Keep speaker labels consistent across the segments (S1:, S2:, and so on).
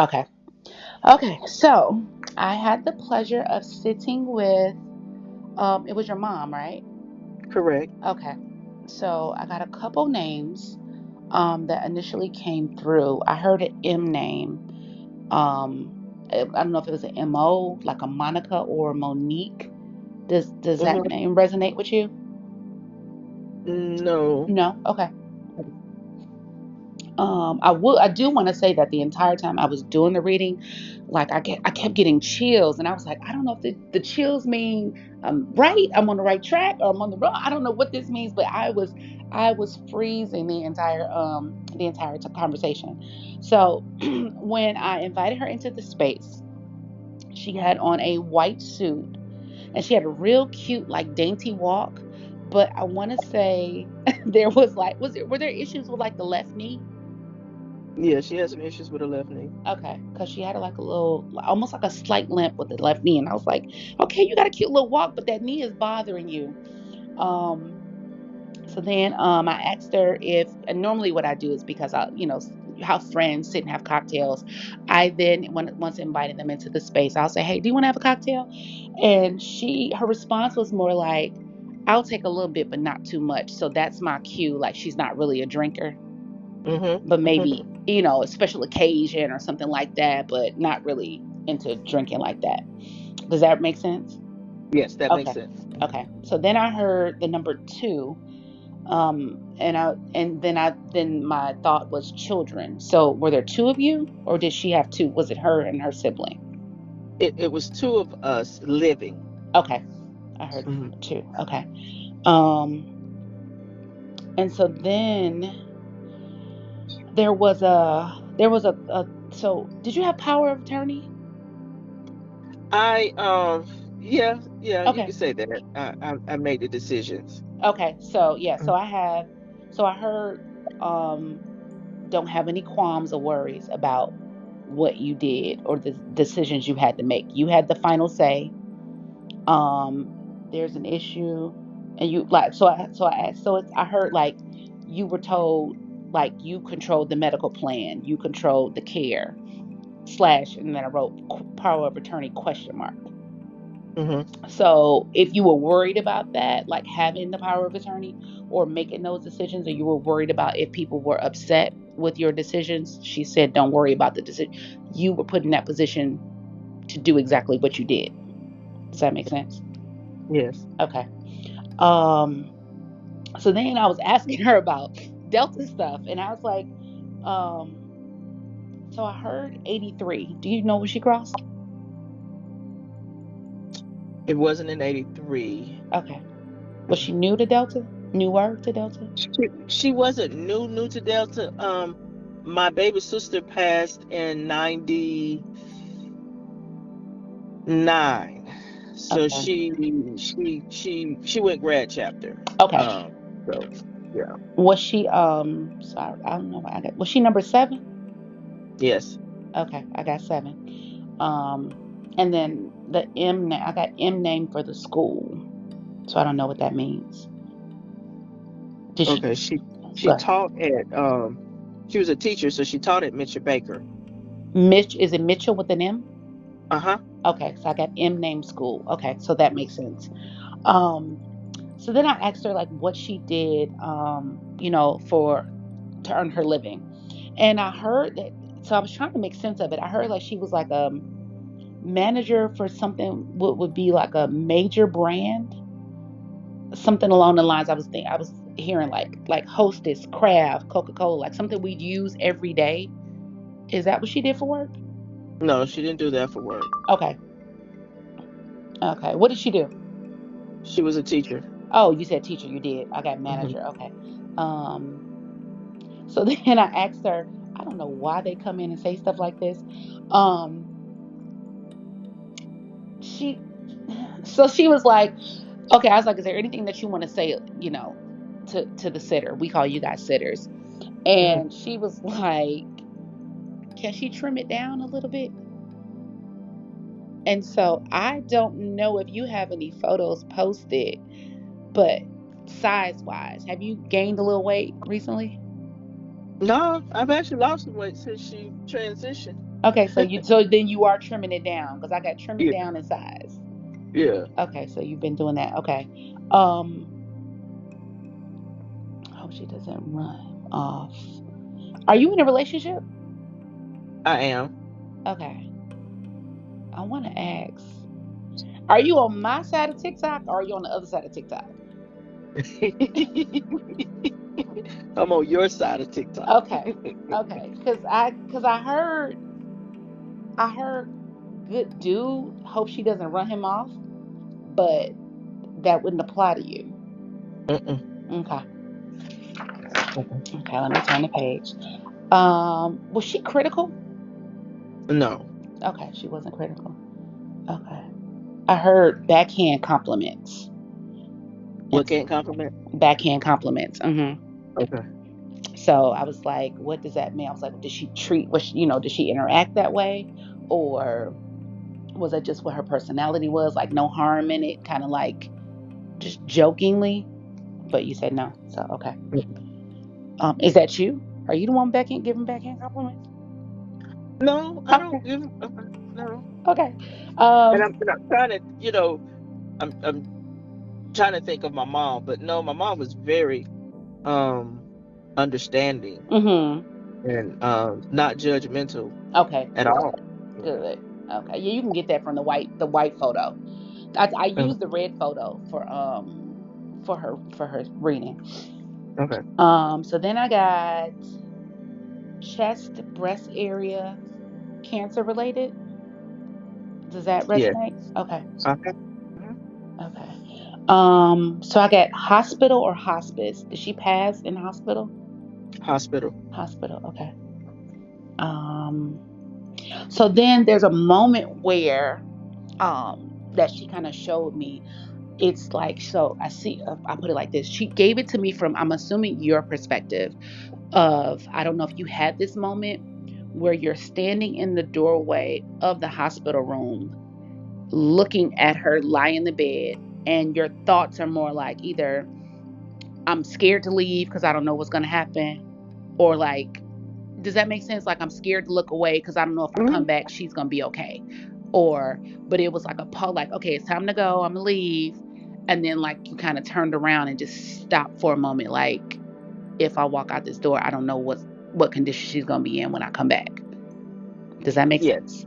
S1: Okay. Okay. So I had the pleasure of sitting with, it was your mom, right?
S2: Correct.
S1: Okay. So I got a couple names that initially came through. I heard an M name. I don't know if it was an MO, like a Monica or Monique. Does that
S2: Hmm.
S1: name resonate with you?
S2: No.
S1: No? Okay. I do want to say that the entire time I was doing the reading, like I kept getting chills, and I was like, I don't know if the chills mean I'm right, I'm on the right track, or I'm on the wrong. I don't know what this means, but I was freezing the entire conversation. So when I invited her into the space, she had on a white suit, and she had a real cute, like dainty walk. But I want to say there was like, were there issues with like the left knee?
S2: Yeah, she has some issues with her left knee.
S1: Okay, because she had like a little, almost like a slight limp with the left knee, and I was like, okay, you got a cute little walk, but that knee is bothering you. Um, so then, I asked her if, and normally what I do is because have friends sit and have cocktails. I then, once invited them into the space, I'll say, hey, do you want to have a cocktail? And her response was more like, I'll take a little bit, but not too much. So that's my cue. Like she's not really a drinker,
S2: Hmm.
S1: but maybe,
S2: Hmm.
S1: a special occasion or something like that, but not really into drinking like that. Does that make sense?
S2: Yes, that makes
S1: Okay.
S2: sense.
S1: Okay. So then I heard the number two. And then my thought was children. So were there two of you, or did she have two? Was it her and her sibling?
S2: It was two of us living.
S1: Okay. I heard
S2: Hmm.
S1: two. Okay. Um, and so then there was a so did you have power of attorney?
S2: I yeah, yeah, you
S1: Okay.
S2: could say that. I made the decisions.
S1: Okay. So yeah,
S2: Mm.
S1: so I heard um don't have any qualms or worries about what you did or the decisions you had to make. You had the final say. um there's an issue, and you like, so I asked, I heard like you were told, like you controlled the medical plan, you controlled the care slash, and then I wrote power of attorney question mark.
S2: Hmm.
S1: So if you were worried about that, like having the power of attorney or making those decisions, or you were worried about if people were upset with your decisions, she said don't worry about the decision. You were put in that position to do exactly what you did. Does that make sense?
S2: Yes.
S1: Okay. um so then I was asking her about Delta stuff, and I was like, um, so I heard 83. Do you know when she crossed?
S2: It wasn't in 83.
S1: Okay. Was she new to Delta? Newer to Delta?
S2: She wasn't new to Delta. My baby sister passed in 99. So
S1: Okay.
S2: she went grad chapter.
S1: Okay.
S2: So yeah.
S1: Was she so I don't know why was she number 7?
S2: Yes.
S1: Okay, I got 7. Um and then I got M name for the school. So I don't know what that means. Did she
S2: Okay. She
S1: Good.
S2: taught at she was a teacher, so she taught at Mitchell Baker.
S1: Mitch, is it Mitchell with an M?
S2: Uh-huh.
S1: Okay, so I got M name school. Okay, so that makes sense. Um, so then I asked her like what she did, for to earn her living, and I heard that. So I was trying to make sense of it. I heard like she was like a manager for something. What would be like a major brand, something along the lines. I was hearing like Hostess, Kraft, Coca Cola, like something we'd use every day. Is that what she did for work?
S2: No, she didn't do that for work.
S1: Okay, okay. What did she do?
S2: She was a teacher.
S1: Oh, you said teacher. You did. I got
S2: Hmm.
S1: manager. Okay. Um, So then I asked her, I don't know why they come in and say stuff like this. Um, she, so she was like, okay, I was like, is there anything that you want to say, to the sitter? We call you guys sitters.
S2: Hmm.
S1: And she was like, can she trim it down a little bit? And so I don't know if you have any photos posted, but size wise, have you gained a little weight recently?
S2: No, I've actually lost some weight since she transitioned.
S1: Okay, so then you are trimming it down because I got trim it
S2: Yeah,
S1: down in size.
S2: yeah,
S1: Okay, so you've been doing that. Okay. Um, hope she doesn't run off. Are you in a relationship?
S2: I am.
S1: Okay. I want to ask. Are you on my side of TikTok or are you on the other side of TikTok?
S2: I'm on your side of TikTok.
S1: Okay. Okay. Cause I heard good dude. Hope she doesn't run him off, but that wouldn't apply to you.
S2: Mm-mm,
S1: Okay.
S2: mm-mm.
S1: Okay. Let me turn the page. Was she critical?
S2: No.
S1: Okay, she wasn't critical. Okay. I heard backhand compliments.
S2: What
S1: It's
S2: can't compliment?
S1: backhand compliments.
S2: Okay.
S1: So I was like, what does that mean? I was like, did she treat, did she interact that way? Or was that just what her personality was? Like, no harm in it, kind of like just jokingly? But you said no. So, okay. Is that you? Are you the one giving backhand compliments?
S2: No, I don't
S1: Okay.
S2: give. No.
S1: Okay.
S2: And
S1: Um,
S2: I'm trying to, I'm trying to think of my mom, but no, my mom was very um understanding
S1: mm-hmm.
S2: and not judgmental
S1: Okay,
S2: at
S1: good.
S2: all. Yeah.
S1: Good. Okay. Yeah, you can get that from the white photo. I
S2: Okay.
S1: used the red photo for her reading.
S2: Okay.
S1: So then I got chest, breast area, cancer related. Does that
S2: Yeah.
S1: resonate? Okay.
S2: Okay. Mhm.
S1: Okay. So I got hospital or hospice. Did she pass in hospital?
S2: Hospital.
S1: Hospital. Okay. Um, so then there's a moment where that she kind of showed me. It's like, so I see, I put it like this. She gave it to me from, I'm assuming, your perspective of, I don't know if you had this moment where you're standing in the doorway of the hospital room looking at her lie in the bed, and your thoughts are more like either I'm scared to leave because I don't know what's going to happen, or like, does that make sense? Like, I'm scared to look away because I don't know if I come
S2: Mhm.
S1: back she's going to be okay. Or but it was like a pull, like, okay, it's time to go, I'm gonna leave. And then like you kind of turned around and just stopped for a moment, like, if I walk out this door, I don't know what condition she's gonna be in when I come back. Does that make
S2: Yeah,
S1: sense?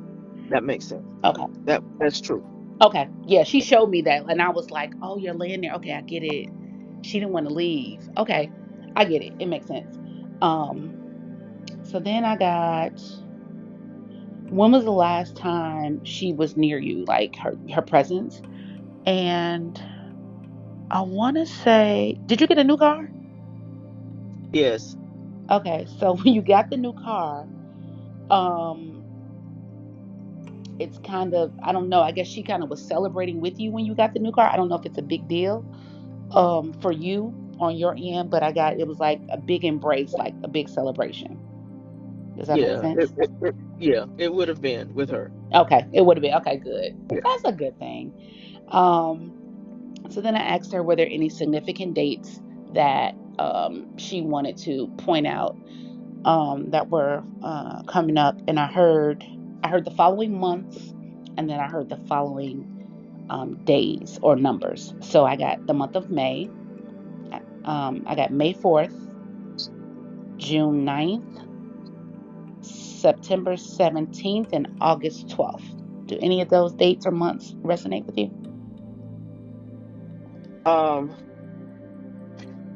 S2: that makes sense.
S1: Okay.
S2: That's true.
S1: Okay. Yeah, she showed me that, and I was like, oh, you're laying there. Okay, I get it. She didn't want to leave. Okay, I get it. It makes sense. Um, so then I got, when was the last time she was near you, like her presence? And I want to say, did you get a new car?
S2: Yes.
S1: Okay, so when you got the new car, um, it's kind of, I don't know. I guess she kind of was celebrating with you when you got the new car. I don't know if it's a big deal, for you on your end, but I got, it was like a big embrace, like a big celebration. Does that make
S2: Yeah.
S1: sense?
S2: Yeah. It would have been with her.
S1: Okay, it would have been okay. Good.
S2: Yeah.
S1: That's a good thing. Um, so then I asked her, were there any significant dates that she wanted to point out, that were coming up, and I heard the following months, and then I heard the following days or numbers. So I got the month of May. I got May 4th, June 9th, September 17th, and August 12th. Do any of those dates or months resonate with you?
S2: Um,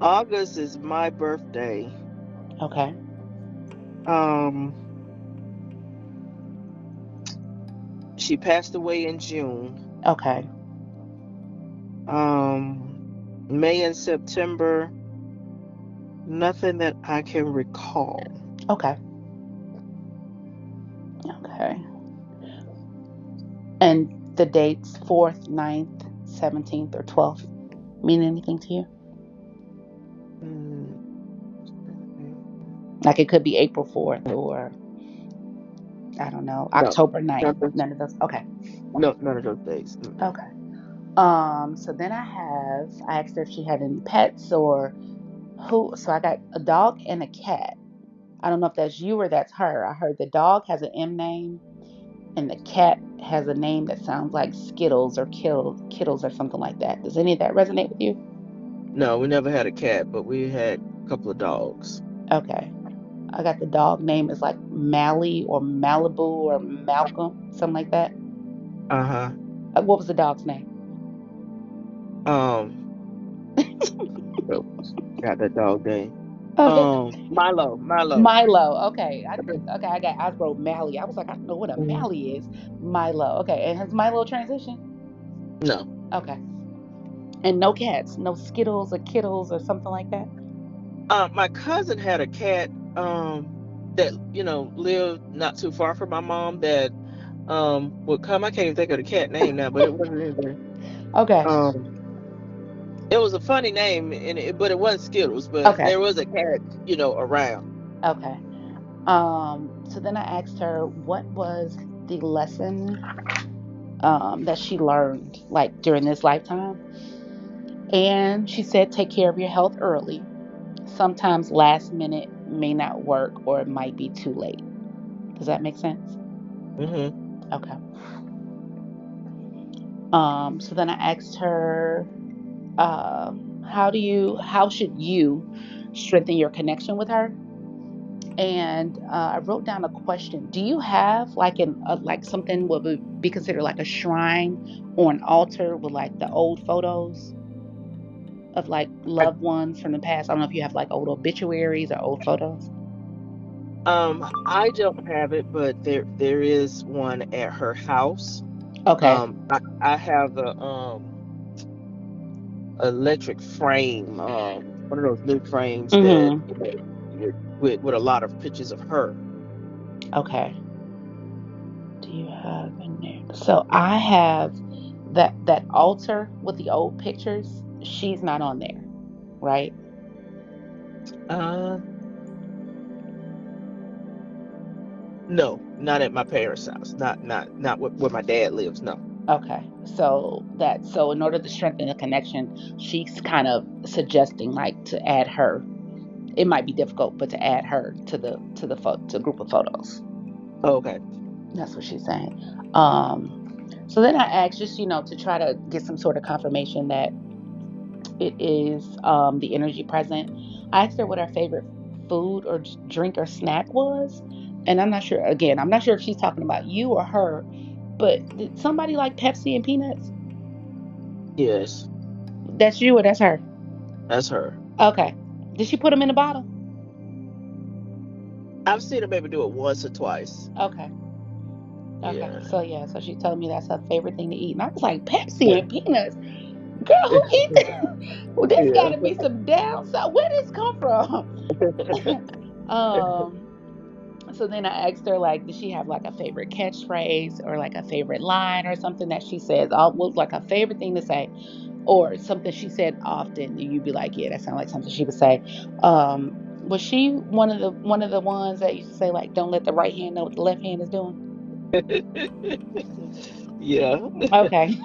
S2: August is my birthday.
S1: Okay.
S2: Um, she passed away in June.
S1: Okay.
S2: Um, May and September, nothing that I can recall.
S1: Okay. Okay. And the dates 4th, 9th, 17th, or 12th mean anything to you?
S2: Mm,
S1: Like, it could be April 4th, or I don't know,
S2: no,
S1: October 9th.
S2: nothing.
S1: None of those. Okay.
S2: No, none of those days. Mm-mm.
S1: Okay. So then I asked her if she had any pets or who, so I got a dog and a cat. I don't know if that's you or that's her. I heard the dog has an M name and the cat has a name that sounds like Skittles or Kittles or something like that. Does any of that resonate with you?
S2: No, we never had a cat, but we had a couple of dogs.
S1: Okay. I got the dog name is like Mally or Malibu or Malcolm, something like that.
S2: Uh-huh.
S1: What was the dog's name?
S2: Um, oh, got that dog name.
S1: Okay.
S2: Milo, Milo.
S1: Milo. Okay. I wrote Mally. I was like, I don't know what a
S2: Mhm.
S1: Mally is. Milo. Okay. And has Milo transition?
S2: No.
S1: Okay. And no cats, no Skittles or Kittles or something like that.
S2: My cousin had a cat that, lived not too far from my mom that would come. I can't even think of the cat name now, but it wasn't anything.
S1: Okay.
S2: Um it was a funny name but it wasn't Skittles, but
S1: Okay.
S2: there was a cat, around.
S1: Okay. So then I asked her what was the lesson that she learned like during this lifetime. And she said take care of your health early. Sometimes last minute may not work or it might be too late. Does that make sense?
S2: Mhm.
S1: Okay. So then I asked her, how should you strengthen your connection with her? And I wrote down a question. Do you have like like something what would be considered like a shrine or an altar with like the old photos of like
S2: I,
S1: loved ones from the past? I don't know if you have like old obituaries or old photos.
S2: I don't have it, but there is one at her house.
S1: Okay.
S2: I have a electric frame, one of those new frames that
S1: Mm-hmm.
S2: with a lot of pictures of her.
S1: Okay. Do you have in there? So I have that altar with the old pictures. She's not on there, right?
S2: Uh, no, not at my parents' house. Not where my dad lives. No.
S1: Okay. So in order to strengthen the connection, she's kind of suggesting like to add her. It might be difficult, but to add her to group of photos.
S2: Oh, okay.
S1: That's what she's saying. Um, so then I asked just to try to get some sort of confirmation that it is the energy present. I asked her what her favorite food or drink or snack was, and I'm not sure. Again, I'm not sure if she's talking about you or her, but did somebody like Pepsi and peanuts?
S2: Yes,
S1: That's you or that's her?
S2: that's her.
S1: Okay. Did she put them in a bottle?
S2: I've seen her maybe do it once or twice.
S1: Okay. Okay.
S2: Yeah.
S1: So yeah, so she's telling me that's her favorite thing to eat, and I was like, Pepsi and peanuts. Girl, who eat that? Well, this got
S2: Yeah.
S1: to be some downside. Where did this come from? um. So then I asked her, like, does she have like a favorite catchphrase or like a favorite line or something that she says? What was like a favorite thing to say, or something she said often? And you'd be like, yeah, that sounds like something she would say. Was she one of the ones that used to say like, don't let the right hand know what the left hand is doing?
S2: Yeah.
S1: Okay,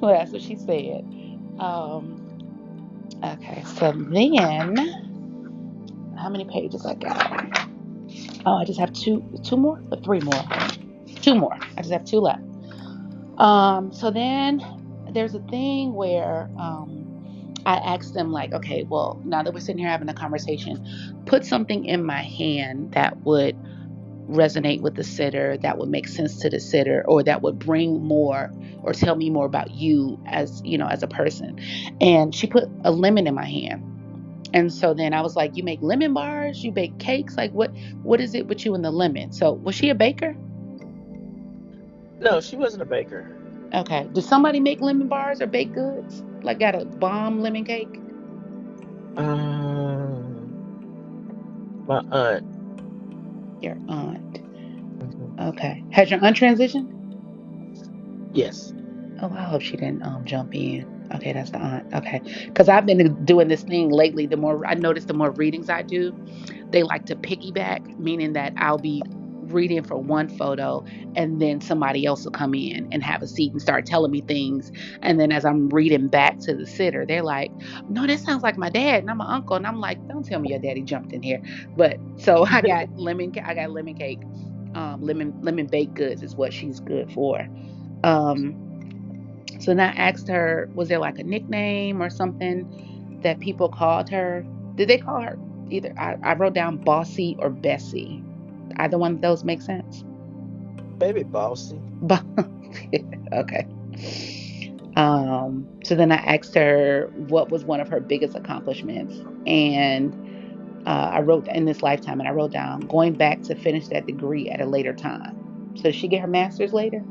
S1: well that's what she said. Um, okay, so then how many pages I got? Oh, I just have two more or three more. Two more. I just have two left. So then there's a thing where I asked them like, okay, well, now that we're sitting here having a conversation, put something in my hand that would resonate with the sitter, that would make sense to the sitter, or that would bring more or tell me more about you as as a person. And she put a lemon in my hand. And so then I was like, you make lemon bars, you bake cakes, like what is it with you and the lemon? So was she a baker?
S2: No, she wasn't a baker.
S1: Okay. Did somebody make lemon bars or baked goods? Like got a bomb lemon cake?
S2: Um, my aunt.
S1: Your aunt.
S2: Mhm.
S1: Okay. Has your aunt transitioned?
S2: Yes.
S1: Oh, I hope she didn't jump in. Okay, that's the aunt. Okay. Because I've been doing this thing lately. The more I notice, the more readings I do, they like to piggyback, meaning that I'll be reading for one photo, and then somebody else will come in and have a seat and start telling me things. And then as I'm reading back to the sitter, they're like, no, that sounds like my dad and I'm my uncle. And I'm like, don't tell me your daddy jumped in here. But so I got lemon cake. Lemon baked goods is what she's good for. Um, so then I asked her, was there like a nickname or something that people called her? Did they call her either? I wrote down Bossy or Bessie. Either one of those make sense?
S2: Maybe bossy.
S1: Okay. So then I asked her what was one of her biggest accomplishments. And I wrote in this lifetime, and I wrote down going back to finish that degree at a later time. So did she get her master's later?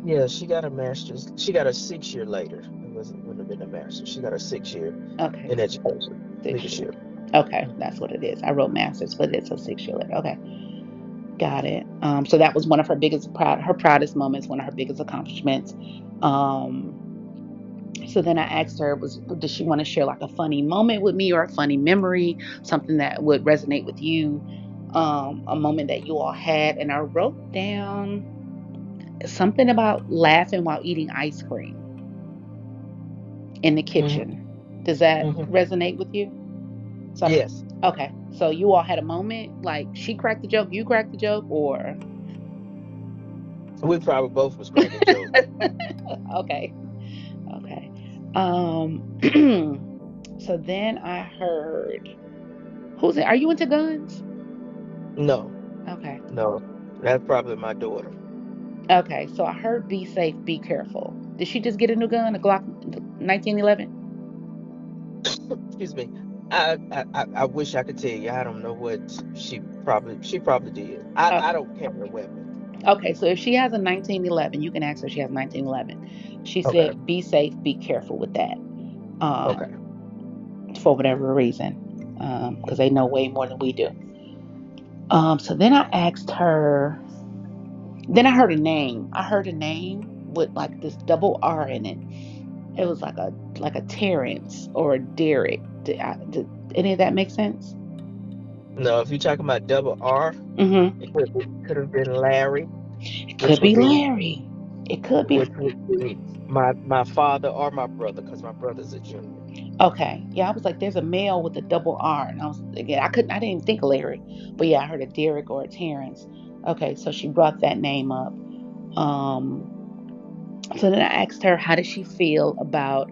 S2: Yeah, she got a master's. She got a 6 year later. Wouldn't have been a master's. She got a 6 year
S1: Okay.
S2: in education,
S1: 6 years.
S2: leadership.
S1: Okay, that's what it is. I wrote master's, but it's a 6 year later. Okay, got it. So that was one of her her proudest moments, one of her biggest accomplishments. Um, so then I asked her, does she want to share like a funny moment with me or a funny memory, something that would resonate with you, a moment that you all had, and I wrote down something about laughing while eating ice cream in the
S2: Hmm.
S1: kitchen. Does that
S2: Hmm.
S1: resonate with you? So
S2: Yes,
S1: okay, so you all had a moment like she cracked the joke, you cracked the joke, or
S2: we probably both was cracking jokes.
S1: okay, okay. So then I heard, who's it? Are you into guns?
S2: No,
S1: Okay,
S2: no, that's probably my daughter.
S1: okay. So I heard, be safe, be careful. Did she just get a new gun, a Glock 1911?
S2: Excuse me. I wish I could tell you. I don't know what she probably did. I
S1: Okay,
S2: don't carry a weapon.
S1: okay. So if she has a 1911, you can ask her. She has 1911. She
S2: Okay.
S1: said, be safe, be careful with that.
S2: Okay.
S1: Um, for whatever reason, because they know way more than we do. So then I asked her. Then I heard a name. I heard a name with like this double R in it. It was like a Terrence or a Derek. Did any of that make sense?
S2: No, if you're talking about double R,
S1: Mm-hmm.
S2: it could have been Larry,
S1: It
S2: which
S1: could
S2: would
S1: be
S2: be
S1: Larry. It could be.
S2: which would be my father or my brother, because my brother's a junior.
S1: Okay. Yeah, I was like, there's a male with a double R, and I was again, I didn't even think of Larry, but yeah, I heard a Derek or a Terrence. Okay, so she brought that name up. Um, so then I asked her, how did she feel about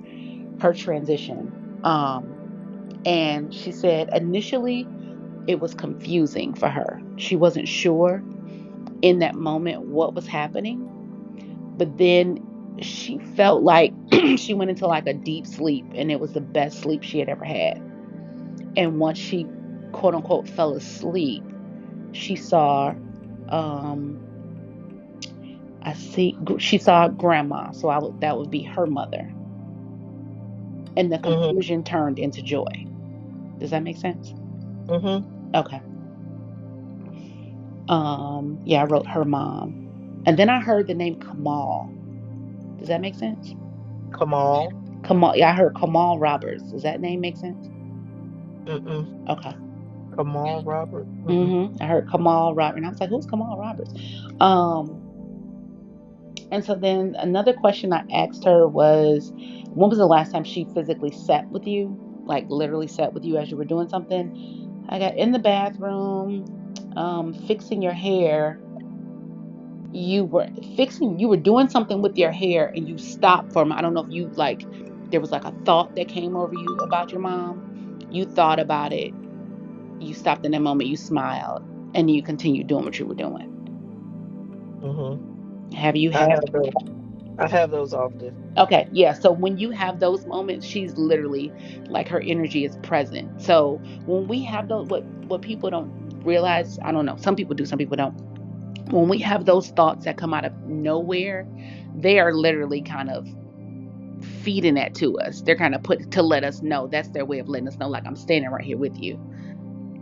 S1: her transition? Um, and she said initially it was confusing for her. She wasn't sure in that moment what was happening, but then she felt like she went into like a deep sleep, and it was the best sleep she had ever had. And once she quote unquote fell asleep, she saw um she saw grandma, so that would be her mother, and the
S2: Mm-hmm.
S1: confusion turned into joy. Does that make sense?
S2: Mm-hmm.
S1: Okay. Yeah, I wrote her mom. And then I heard the name Kamal. Does that make sense?
S2: Kamal.
S1: Kamal, yeah, I heard Kamal Roberts. Does that name make sense?
S2: Mm-mm.
S1: Okay.
S2: Kamal Robert. Mm-mm.
S1: I heard Kamal Roberts. And I was like, who's Kamal Roberts? Um, and so then another question I asked her was, when was the last time she physically sat with you? Like literally sat with you as you were doing something? I got in the bathroom, fixing your hair. You were doing something with your hair and you stopped for a moment. I don't know if you like there was like a thought that came over you about your mom. You thought about it, you stopped in that moment, you smiled, and you continued doing what you were doing.
S2: Mm-hmm.
S1: Have you
S2: I
S1: had
S2: have those. I have those often.
S1: Okay, yeah. So when you have those moments, she's literally like her energy is present. So when we have those, what people don't realize, I don't know, some people do, some people don't. When we have those thoughts that come out of nowhere, they are literally kind of feeding that to us. They're kind of put to let us know. That's their way of letting us know, like I'm standing right here with you.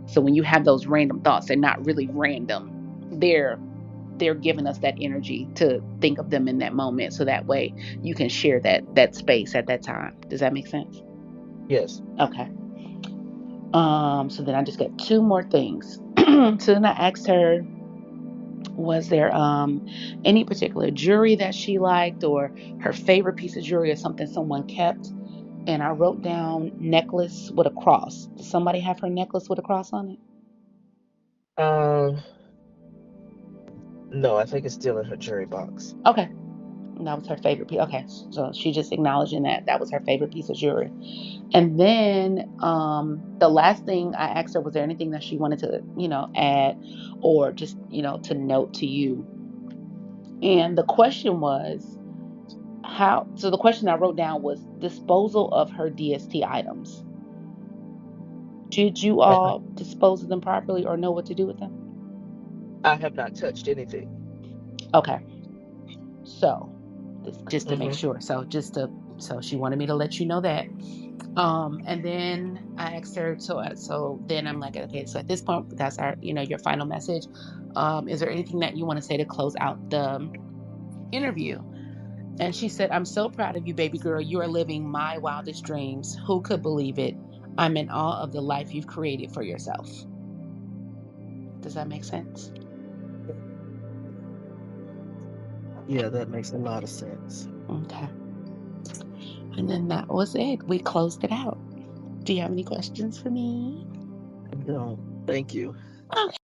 S1: So when you have those random thoughts, they're not really random. They're giving us that energy to think of them in that moment, so that way you can share that space at that time. Does that make sense?
S2: Yes.
S1: Okay. So then I just got two more things. So then I asked her, was there any particular jewelry that she liked, or her favorite piece of jewelry, or something someone kept? And I wrote down necklace with a cross. Does somebody have her necklace with a cross on it?
S2: Um, no, I think it's still in her jury box.
S1: Okay. That was her favorite piece. Okay. So she just acknowledging that that was her favorite piece of jewelry. And then the last thing I asked her, was there anything that she wanted to, add, or just, to note to you? And the question was, so the question I wrote down was disposal of her DST items. Did you
S2: I,
S1: all dispose of them properly or know what to do with them?
S2: I have not touched anything.
S1: Okay. So this just to make
S2: Hmm.
S1: sure. So she wanted me to let you know that. And then I asked her, so then I'm like, okay, so at this point, that's our, your final message. Is there anything that you want to say to close out the interview? And she said, I'm so proud of you, baby girl. You are living my wildest dreams. Who could believe it? I'm in awe of the life you've created for yourself. Does that make sense?
S2: Yeah, that makes a lot of sense.
S1: Okay. And then that was it. We closed it out. Do you have any questions for me?
S2: No, thank you.
S1: Okay.